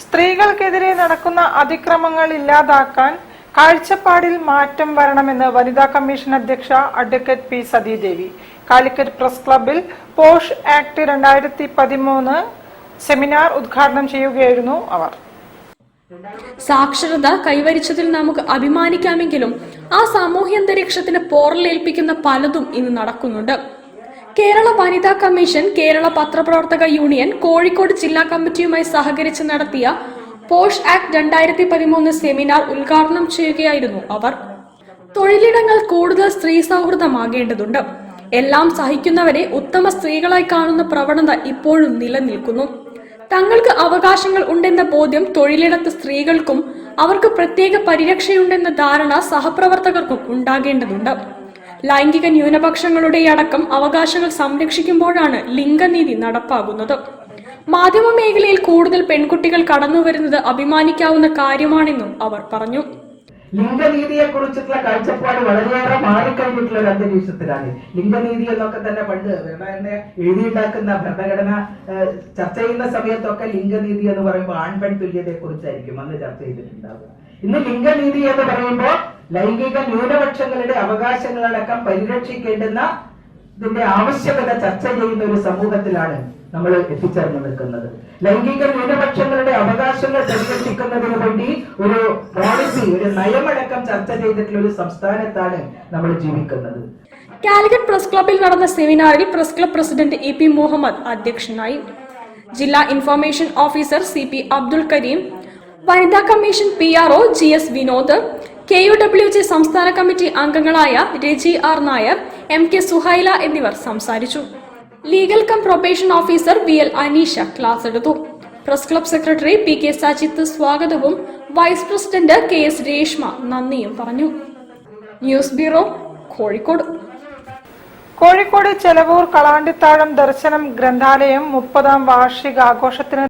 സ്ത്രീകൾക്കെതിരെ നടക്കുന്ന അതിക്രമങ്ങൾ ഇല്ലാതാക്കാൻ കാഴ്ചപ്പാടിൽ മാറ്റം വരണമെന്ന് വനിതാ കമ്മീഷൻ അധ്യക്ഷ advocate P Sathidevi Calicut press ക്ലബ്ബിൽ പോഷ് ആക്ട് 2013 സെമിനാർ ഉദ്ഘാടനം ചെയ്യുകയായിരുന്നു അവർ. സാക്ഷരത കൈവരിച്ചതിൽ നമുക്ക് അഭിമാനിക്കാമെങ്കിലും ആ സാമൂഹ്യാന്തരീക്ഷത്തിന് പോറലേൽപ്പിക്കുന്ന പലതും ഇന്ന് നടക്കുന്നുണ്ട്. കേരള വനിതാ കമ്മീഷൻ, കേരള പത്രപ്രവർത്തക യൂണിയൻ, കോഴിക്കോട് ജില്ലാ കമ്മിറ്റിയുമായി സഹകരിച്ച് നടത്തിയ പോഷ് ആക്ട് 2013 സെമിനാർ ഉദ്ഘാടനം ചെയ്യുകയായിരുന്നു അവർ. തൊഴിലിടങ്ങൾ കൂടുതൽ സ്ത്രീ സൗഹൃദമാകേണ്ടതുണ്ട്. എല്ലാം സഹിക്കുന്നവരെ ഉത്തമ സ്ത്രീകളായി കാണുന്ന പ്രവണത ഇപ്പോഴും നിലനിൽക്കുന്നു. തങ്ങൾക്ക് അവകാശങ്ങൾ ഉണ്ടെന്ന ബോധ്യം തൊഴിലിടത്ത് സ്ത്രീകൾക്കും അവർക്ക് പ്രത്യേക പരിരക്ഷയുണ്ടെന്ന ധാരണ സഹപ്രവർത്തകർക്കും ഉണ്ടാകേണ്ടതുണ്ട്. ലൈംഗിക ന്യൂനപക്ഷങ്ങളുടെ അടക്കം അവകാശങ്ങൾ സംരക്ഷിക്കുമ്പോഴാണ് ലിംഗനീതി നടപ്പാകുന്നത്. മാധ്യമ മേഖലയിൽ കൂടുതൽ പെൺകുട്ടികൾ കടന്നുവരുന്നത് അഭിമാനിക്കാവുന്ന കാര്യമാണെന്നും അവർ പറഞ്ഞു. ലിംഗനീതിയെ കുറിച്ചിട്ടുള്ള കാഴ്ചപ്പാട് വളരെയേറെ മാറിക്കഴിഞ്ഞിട്ടുള്ള ഒരു അന്തരീക്ഷത്തിലാണ്. ലിംഗനീതി എന്നൊക്കെ തന്നെ പണ്ട് എഴുതിയുണ്ടാക്കുന്ന ഭരണഘടന ചർച്ച ചെയ്യുന്ന സമയത്തൊക്കെ ലിംഗനീതി എന്ന് പറയുമ്പോൾ ആൺപെൺ തുല്യതയെ കുറിച്ചായിരിക്കും അന്ന് ചർച്ച ചെയ്തിട്ടുണ്ടാവുക. ഇന്ന് ലിംഗനീതി എന്ന് പറയുമ്പോൾ ലൈംഗിക ന്യൂനപക്ഷങ്ങളുടെ അവകാശങ്ങളടക്കം പരിരക്ഷിക്കേണ്ടുന്ന ഇതിന്റെ ആവശ്യകത ചർച്ച ചെയ്യുന്ന ഒരു സമൂഹത്തിലാണ് നമ്മൾ എത്തിച്ചേർന്ന് നിൽക്കുന്നത്. ലൈംഗിക ന്യൂനപക്ഷങ്ങളുടെ അവകാശങ്ങൾ പരിരക്ഷിക്കുന്നതിന് വേണ്ടി ഒരു പോളിസി, ഒരു നയമടക്കം ചർച്ച ചെയ്തിട്ടുള്ള ഒരു സംസ്ഥാനത്താണ് നമ്മൾ ജീവിക്കുന്നത്. കാലിക്കറ്റ് പ്രസ് ക്ലബ്ബിൽ നടന്ന സെമിനാറിൽ press club president EP Muhammad അധ്യക്ഷനായി. ജില്ലാ information officer CP Abdul Kareem, വനിതാ commission PRO GS Vinod, KUWJ സംസ്ഥാന കമ്മിറ്റി അംഗങ്ങളായ രജി R നായർ, MK സുഹൈല എന്നിവർ സംസാരിച്ചു. Legal cum probation officer VL Aneesha class എടുത്തു. Press club secretary PK Sajith സ്വാഗതവും വൈസ് പ്രസിഡന്റ് KS രേഷ്മ നന്ദിയും പറഞ്ഞു. News bureau, Kozhikode. കോഴിക്കോട് ചെലവൂർ കളാണ്ടിത്താഴം ദർശനം ഗ്രന്ഥാലയം 30ാം വാർഷികാഘോഷത്തിന്